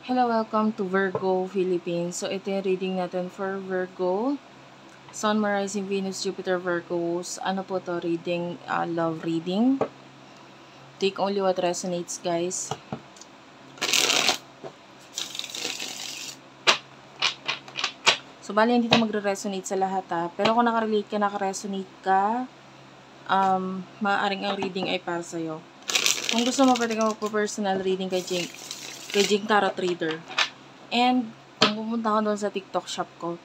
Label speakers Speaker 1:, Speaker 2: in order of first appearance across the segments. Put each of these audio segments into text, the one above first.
Speaker 1: Hello, welcome to Virgo, Philippines. So, ito yung reading natin for Virgo. Sun, Moon, Rising, Venus, Jupiter, Virgos. Ano po to? Reading, love reading. Take only what resonates, guys. So, bali, hindi ito magre-resonate sa lahat, ha. Pero kung nakarelate ka, nakaresonate ka, maaaring ang reading ay para sa'yo. Kung gusto mo, pwede ka magpo-personal reading kay Jing Tarot Reader. And, kung pumunta ka doon sa TikTok shop ko,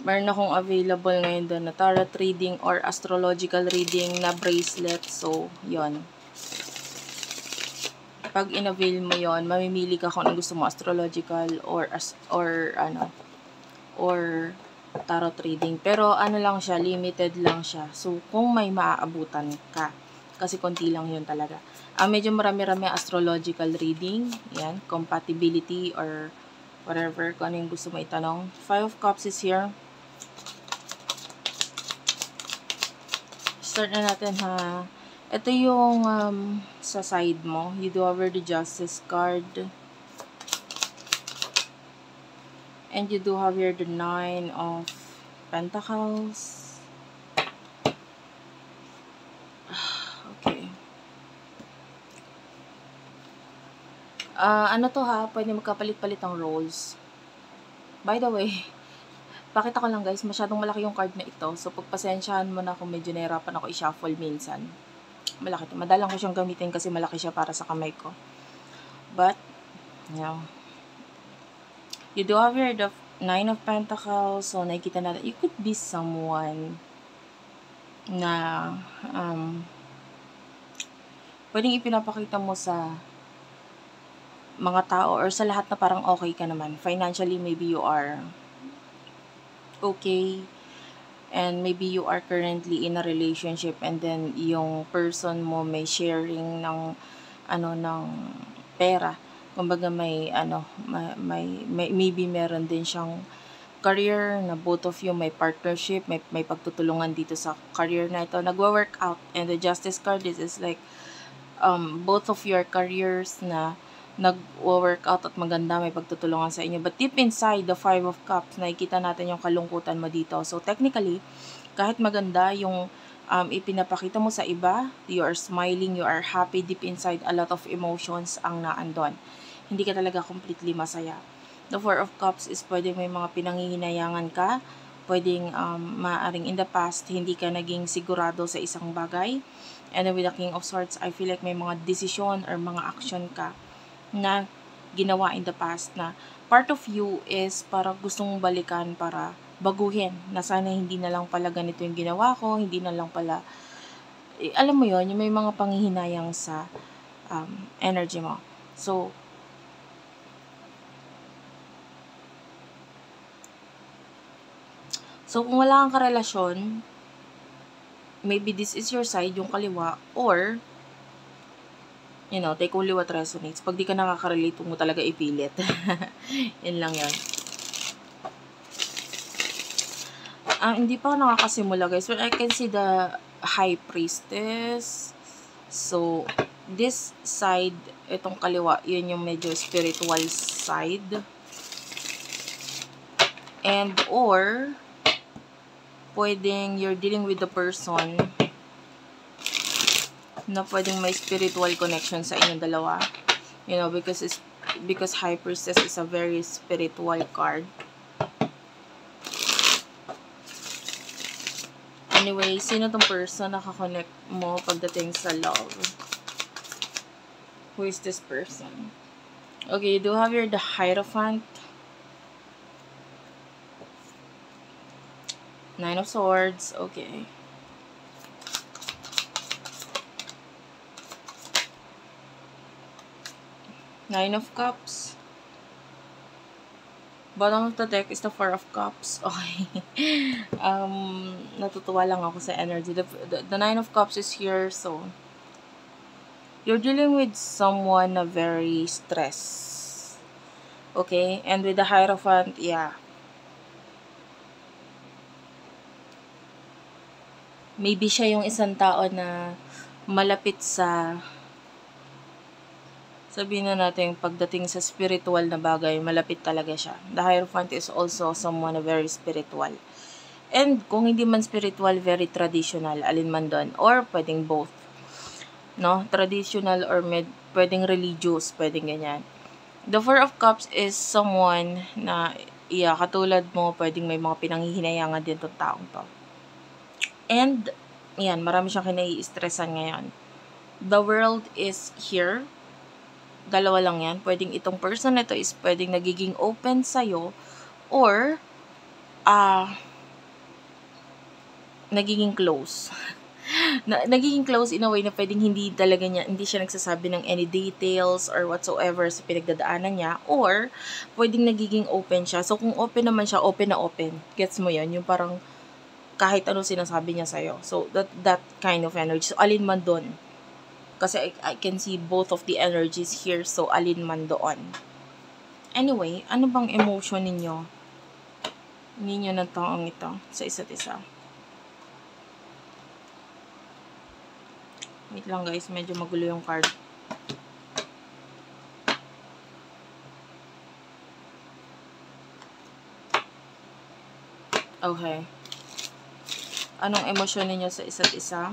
Speaker 1: meron akong available ngayon doon na tarot reading or astrological reading na bracelet. So, yon. Pag in-avail mo yon, mamimili ka kung ano gusto mo, astrological or tarot reading. Pero ano lang siya, limited lang siya. So, kung may maaabutan ka, kasi konti lang yun talaga. Medyo marami-rami astrological reading. Yan, compatibility or whatever, kung ano yung gusto mo itanong. Five of Cups is here. Start na natin, ha. Ito yung sa side mo. You do have the Justice card. And you do have here the Nine of Pentacles. Okay. Ano to, ha? Pwede magkapalit-palit ang roles. By the way, pakita ko lang, guys, masyadong malaki yung card na ito. So, pagpasensyahan mo na kung medyo nahirapan ako i-shuffle minsan. Malaki ito. Madalang ko siyang gamitin kasi malaki siya para sa kamay ko. But, yeah. You do have here the Nine of Pentacles. So, nakikita natin, you could be someone na pwedeng ipinapakita mo sa mga tao or sa lahat na parang okay ka naman. Financially, maybe you are okay. And maybe you are currently in a relationship and then yung person mo may sharing ng ng pera. Kumbaga maybe meron din siyang career na both of you may partnership, may pagtutulungan dito sa career na ito. Nagwo-work out, and the Justice card is like both of your careers na nag-work out at maganda, may pagtutulungan sa inyo. But deep inside the Five of Cups, nakikita natin yung kalungkutan mo dito. So technically, kahit maganda yung ipinapakita mo sa iba, you are smiling, you are happy, deep inside, a lot of emotions ang naandon. Hindi ka talaga completely masaya. The Four of Cups is pwedeng may mga pinanghihinayangan ka, pwedeng maaaring in the past, hindi ka naging sigurado sa isang bagay. And then with the King of Swords, I feel like may mga decision or mga action ka na ginawa in the past na part of you is para gustong balikan, para baguhin, na sana hindi na lang pala ganito yung ginawa ko, hindi na lang pala, alam mo yon, yung may mga panghihinayang sa energy mo. So kung wala kang karelasyon, maybe this is your side, yung kaliwa, or take only what resonates. Pag di ka nakaka-relate, mo talaga ipilit. Yun lang yan. Hindi pa ako nakakasimula, guys. But I can see the High Priestess. So, this side, itong kaliwa, yun yung medyo spiritual side. And, or, pwedeng you're dealing with the person na pwedeng may spiritual connection sa inyong dalawa. Because High Priestess is a very spiritual card. Anyway, sino tong person na nakakonect mo pagdating sa love? Who is this person? Okay, you do have here the Hierophant. Nine of Swords. Okay. Nine of Cups. Bottom of the deck is the Four of Cups. Okay. Natutuwa lang ako sa energy. The Nine of Cups is here, so you're dealing with someone na very stressed. Okay? And with the Hierophant, yeah. Maybe siya yung isang tao na malapit sa sabihin na natin pagdating sa spiritual na bagay, malapit talaga siya. The Hierophant is also someone na very spiritual. And kung hindi man spiritual, very traditional, alin man doon. Or pwedeng both. No? Traditional or pwedeng religious, pwedeng ganyan. The Four of Cups is someone na, katulad mo, pwedeng may mga pinanghihinayangan din itong taong to. And, yan, marami siyang kinai-stressan ngayon. The World is here. Dalawa lang yan. Pwedeng itong person na ito is pwedeng nagiging open sa'yo or nagiging close. Nagiging close in a way na pwedeng hindi siya nagsasabi ng any details or whatsoever sa pinagdadaanan niya, or pwedeng nagiging open siya. So, kung open naman siya, open na open. Gets mo yun? Yung parang kahit ano sinasabi niya sa'yo. So, that kind of energy. So, alin man doon. Kasi I can see both of the energies here. So, alin man doon. Anyway, ano bang emotion ninyo? Ninyo ng taong ito sa isa't isa? Wait lang guys, medyo magulo yung card. Okay. Anong emosyon ninyo sa isa't isa?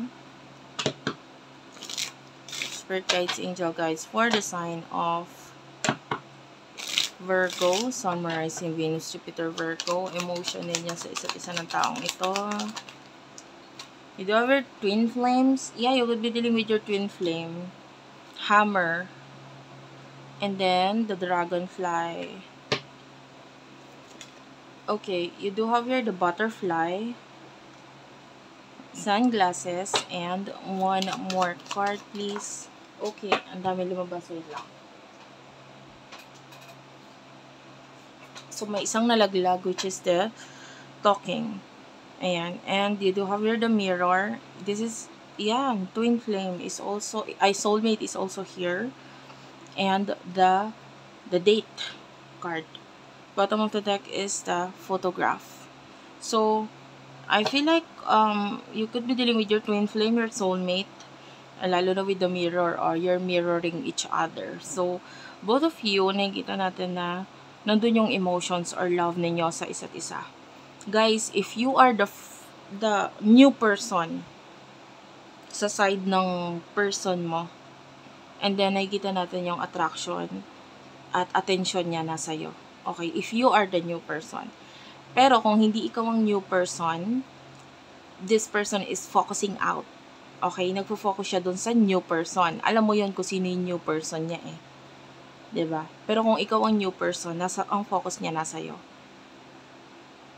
Speaker 1: Spirit guides, angel guides for the sign of Virgo, Sun, Moon, Rising, Venus, Jupiter, Virgo. Emotion ninyo sa isa't isa ng taong ito. You do have your twin flames? Yeah, you would be dealing with your twin flame. Hammer. And then, the dragonfly. Okay, you do have here the butterfly. Sunglasses. And one more card, please. Okay, ang dami lumabas. Wait lang. So, may isang nalaglag, which is the talking. Ayan. And you do have here the mirror. This is, twin flame is also, soulmate is also here. And the date card. Bottom of the deck is the photograph. So, I feel like you could be dealing with your twin flame, your soulmate. Lalo na with the mirror, or you're mirroring each other. So, both of you, nakikita natin na nandun yung emotions or love ninyo sa isa't isa. Guys, if you are the new person sa side ng person mo, and then nakikita natin yung attraction at attention niya nasa iyo. Okay, if you are the new person. Pero kung hindi ikaw ang new person, this person is focusing out. Okay, nagfo-focus siya dun sa new person. Alam mo yun kung sino yung new person niya eh. 'Di ba? Pero kung ikaw ang new person, ang focus niya nasa iyo.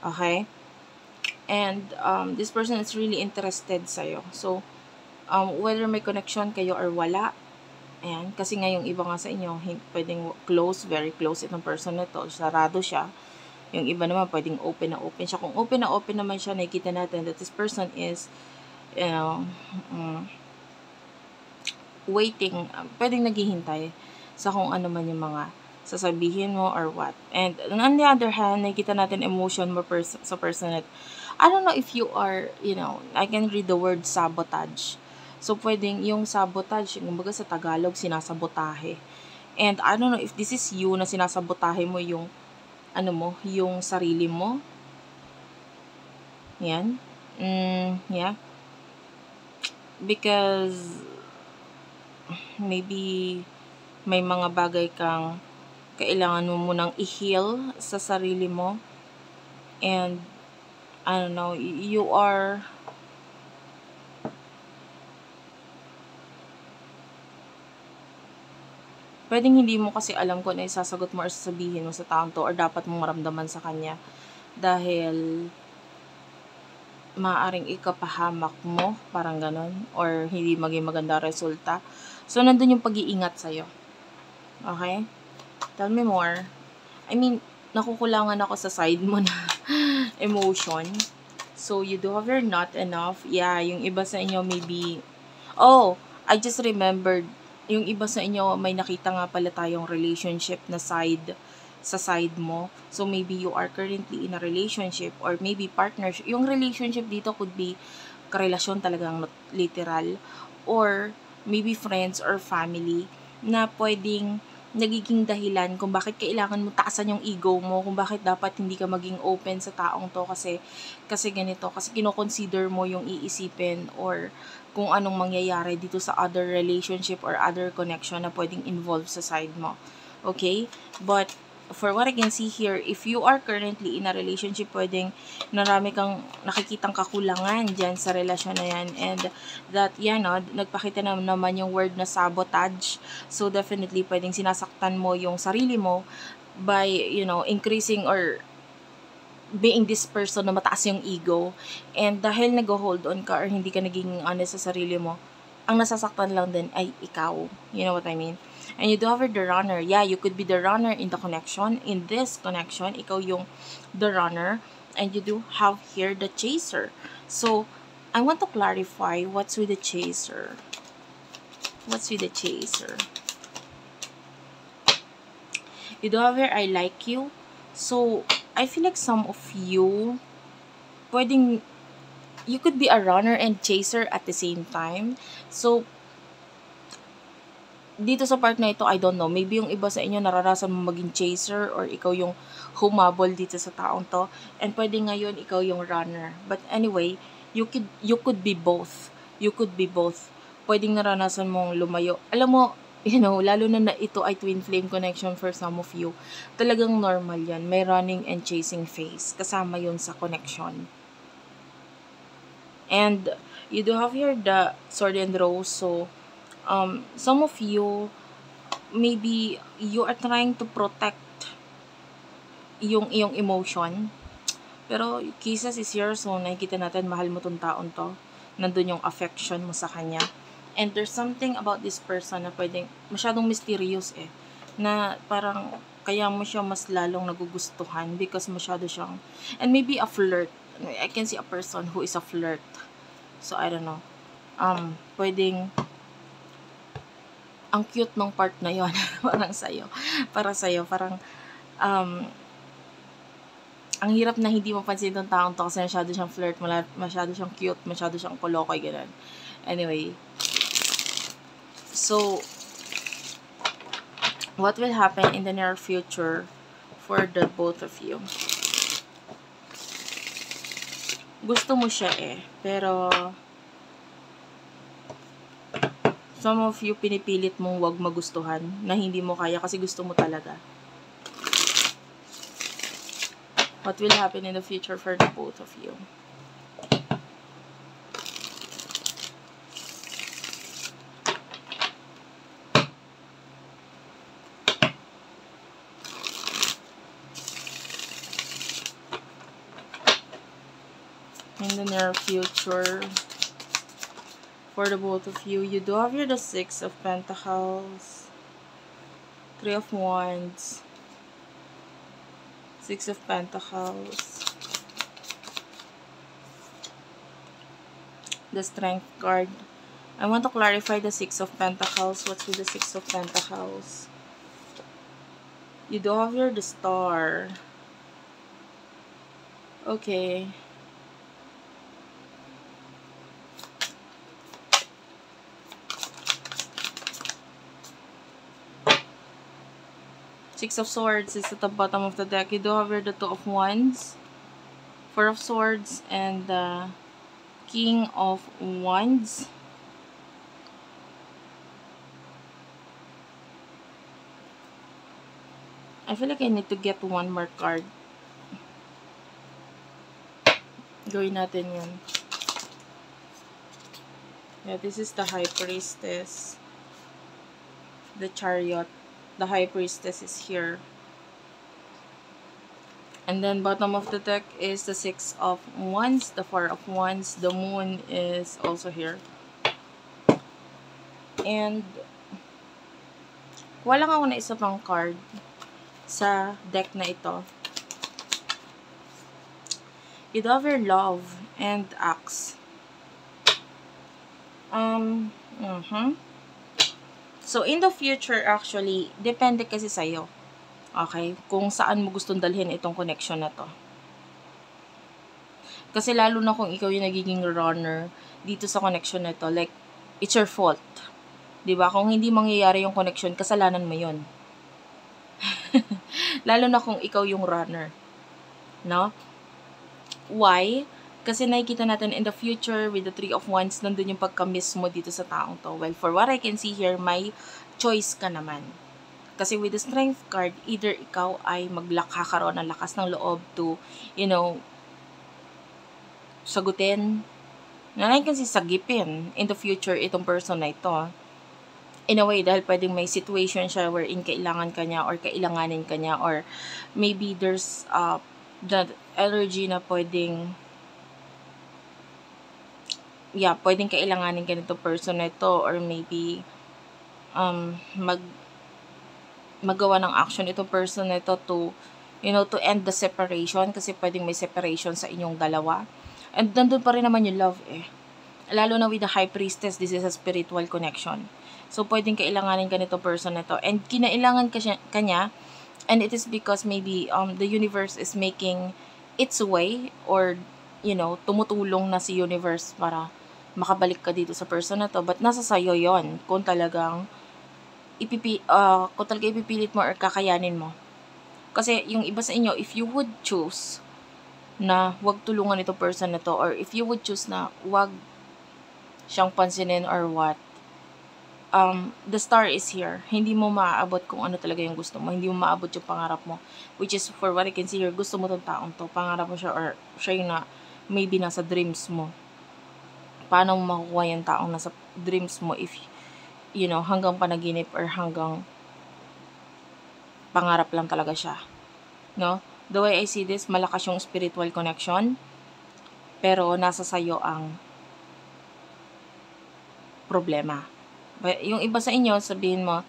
Speaker 1: Okay? And this person is really interested sa'yo. So, whether may connection kayo or wala, ayan, kasi nga yung iba nga sa inyo, pwedeng close, very close itong person na to, sarado siya. Yung iba naman, pwedeng open na open siya. Kung open na open naman siya, nakikita natin that this person is, waiting, pwedeng naghihintay sa kung ano man yung mga sasabihin mo or what. And on the other hand, nakikita natin emotion mo sa person that, I don't know if you are, I can read the word sabotage. So, pwedeng yung sabotage, kumbaga sa Tagalog, sinasabotahe. And I don't know if this is you na sinasabotahe mo yung, yung sarili mo. Yan. Yeah. Because, maybe, may mga bagay kang kailangan mo munang i-heal sa sarili mo. And, I don't know, you are pwedeng hindi mo kasi alam kung ano isasagot mo or sasabihin mo sa taong to or dapat mong maramdaman sa kanya dahil maaaring ikapahamak mo, parang ganon, or hindi maging maganda resulta. So, nandun yung pag-iingat sa'yo. Okay? Tell me more. I mean, nakukulangan ako sa side mo na emotion. So, you do have your not enough. Yeah, yung iba sa inyo maybe, I just remembered, yung iba sa inyo may nakita nga pala tayong relationship na sa side mo. So, maybe you are currently in a relationship or maybe partnership. Yung relationship dito could be karelasyon talagang literal or maybe friends or family. na pwedeng nagiging dahilan kung bakit kailangan mo taasan yung ego mo, kung bakit dapat hindi ka maging open sa taong to kasi ganito, kasi kino-consider mo yung iisipin or kung anong mangyayari dito sa other relationship or other connection na pwedeng involve sa side mo. Okay? But for what I can see here, if you are currently in a relationship, pwedeng marami kang nakikitang kakulangan dyan sa relasyon na yan. And that, yan, no, nagpakita naman yung word na sabotage. So, definitely, pwedeng sinasaktan mo yung sarili mo by, increasing or being this person na mataas yung ego. And dahil nag-hold on ka or hindi ka naging honest sa sarili mo, ang nasasaktan lang din ay ikaw. You know what I mean? And you do have the runner. Yeah, you could be the runner in the connection. In this connection, ikaw yung the runner. And you do have here the chaser. So, I want to clarify what's with the chaser. What's with the chaser? You do have here, I like you. So, I feel like some of you, pwedeng, you could be a runner and chaser at the same time. So, dito sa part na ito, I don't know, maybe yung iba sa inyo naranasan mo maging chaser or ikaw yung humabol dito sa taong to, and pwede ngayon ikaw yung runner. But anyway, you could be both. You could be both. Pwedeng naranasan mong lumayo. Alam mo, lalo na ito ay twin flame connection for some of you. Talagang normal yan. May running and chasing phase. Kasama yun sa connection. And you do have here the sword and rose. So, some of you, maybe you are trying to protect yung iyong emotion. Pero kisses is here, so nakikita natin mahal mo tong taon to. Nandun yung affection mo sa kanya. And there's something about this person na pwedeng masyadong mysterious na parang kaya mo siya mas lalong nagugustuhan because masyado siyang, and maybe a flirt. I can see a person who is a flirt. So I don't know. Pwedeng ang cute nung part na yon parang sa'yo. Parang, ang hirap na hindi mapansin ng taong to kasi masyado siyang flirt, masyado siyang cute, masyado siyang kolokoy, ganun. Anyway. So, what will happen in the near future for the both of you? Gusto mo siya pero some of you, pinipilit mong wag magustuhan na hindi mo kaya kasi gusto mo talaga. What will happen in the future for the both of you? In the near future, for the both of you, you do have here the Six of Pentacles, Three of Wands, Six of Pentacles, the Strength card. I want to clarify the Six of Pentacles. What's with the Six of Pentacles? You do have here the Star. Okay. Six of Swords is at the bottom of the deck. You do have here the Two of Wands, Four of Swords, and the King of Wands. I feel like I need to get one more card. Gawin natin yun. Yeah, this is the High Priestess. The Chariot. The High Priestess is here. And then bottom of the deck is the Six of Wands, the Four of Wands. The Moon is also here. And wala ako na isa pang card sa deck na ito. You do have your Love and Axe. So, in the future, actually, depende kasi sa'yo. Okay? Kung saan mo gustong dalhin itong connection na to. Kasi lalo na kung ikaw yung nagiging runner dito sa connection na to, like, it's your fault. 'Di ba? Kung hindi mangyayari yung connection, kasalanan mo yon. Lalo na kung ikaw yung runner. No? Why? Kasi nakikita natin in the future with the Three of Wands, nandun yung pagka-miss mo dito sa taong to. Well, for what I can see here, may choice ka naman. Kasi with the Strength card, either ikaw ay kakaroon ng lakas ng loob to, sagutin, na kasi sagipin in the future itong person na ito. In a way, dahil pwedeng may situation siya wherein kailangan ka niya or kailanganin ka niya, or maybe there's the energy na pwedeng kailanganin ka nitong person na ito, or maybe magawa ng action itong person na ito to end the separation, kasi pwedeng may separation sa inyong dalawa. And nandun pa rin naman yung love lalo na with the High Priestess, this is a spiritual connection. So, pwedeng kailanganin ka nitong person na ito. And kinailangan ka niya, and it is because maybe the universe is making its way, or, tumutulong na si universe para makabalik ka dito sa person na to. But nasa sayo yon kung talagang ipipilit mo or kakayanin mo. Kasi yung iba sa inyo, if you would choose na wag tulungan itong person na to, or if you would choose na wag siyang pansinin or what, the star is here. Hindi mo maaabot kung ano talaga yung gusto mo. Hindi mo maabot yung pangarap mo. Which is, for what I can see here, gusto mo tong taong to. Pangarap mo siya, or siya yung maybe nasa dreams mo. Paano mo makukuha yung taong nasa dreams mo if, hanggang panaginip or hanggang pangarap lang talaga siya. No? The way I see this, malakas yung spiritual connection, pero nasa sayo ang problema. But yung iba sa inyo, sabihin mo,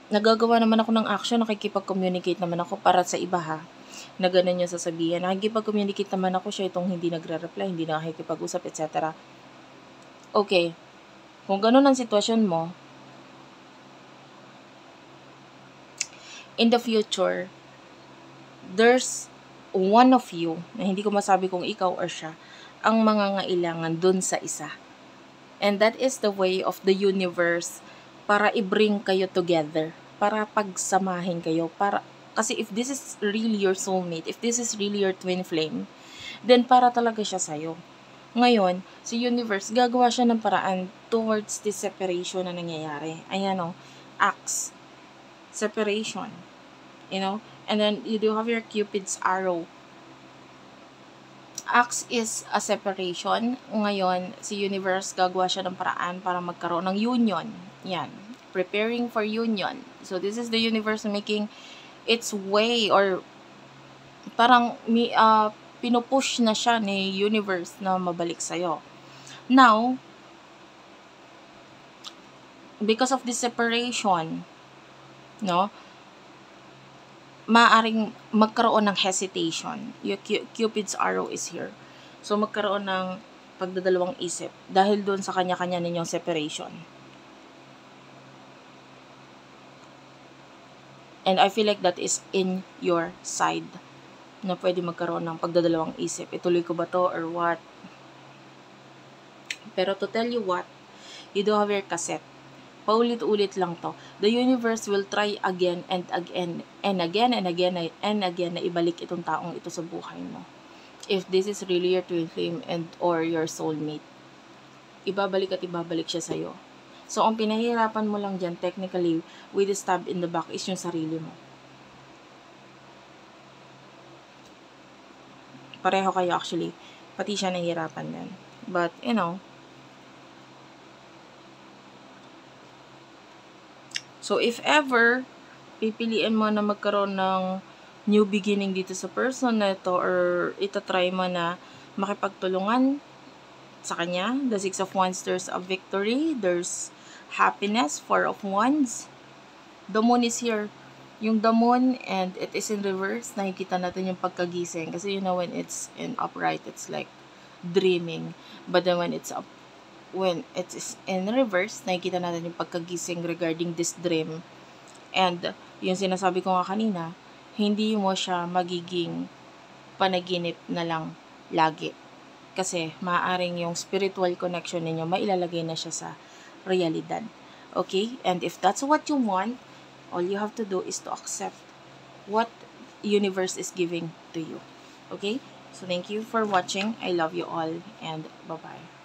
Speaker 1: nagagawa naman ako ng action, nakikipag-communicate naman ako para sa iba na ganun yung sasabihin. Nakikipag-communicate naman ako, siya itong hindi nagre-reply, hindi nakikipag-usap, etc. Okay, kung ganun ang sitwasyon mo, in the future, there's one of you, na hindi ko masabi kung ikaw or siya, ang mangangailangan dun sa isa. And that is the way of the universe para i-bring kayo together, para pagsamahin kayo, kasi if this is really your soulmate, if this is really your twin flame, then para talaga siya sa'yo. Ngayon, si universe, gagawa siya ng paraan towards this separation na nangyayari. Ayan Axe, separation, and then you do have your Cupid's arrow. Axe is a separation. Ngayon, si universe, gagawa siya ng paraan para magkaroon ng union. Yan. Preparing for union. So, this is the universe making its way, or parang pinupush na siya ni universe na mabalik sa'yo. Now, because of this separation, maaring magkaroon ng hesitation. Yung Cupid's arrow is here. So, magkaroon ng pagdadalawang isip dahil doon sa kanya-kanya ninyong separation. And I feel like that is in your side, na pwede magkaroon ng pagdadalawang isip. Ituloy ko ba to or what? Pero to tell you what, you do have your cassette. Paulit-ulit lang to. The universe will try again and again and again and again and again na ibalik itong taong ito sa buhay mo. If this is really your twin flame and or your soulmate, ibabalik at ibabalik siya sa'yo. So, ang pinahirapan mo lang dyan, technically, with the stab in the back, is yung sarili mo. Pareho kayo actually. Pati siya nahihirapan din. But, so, if ever, pipiliin mo na magkaroon ng new beginning dito sa person na ito, or itatry mo na makipagtulungan sa kanya, the Six of Wands, there's a victory, there's happiness, Four of Wands. The Moon is here. Yung the Moon, and it is in reverse, nakikita natin yung pagkagising. Kasi when it's in upright, it's like dreaming. But then when it is in reverse, nakikita natin yung pagkagising regarding this dream. And yung sinasabi ko nga kanina, hindi mo siya magiging panaginip na lang lagi. Kasi maaaring yung spiritual connection ninyo, mailalagay na siya sa realidad. Okay? And if that's what you want, all you have to do is to accept what universe is giving to you. Okay? So thank you for watching. I love you all, and bye-bye.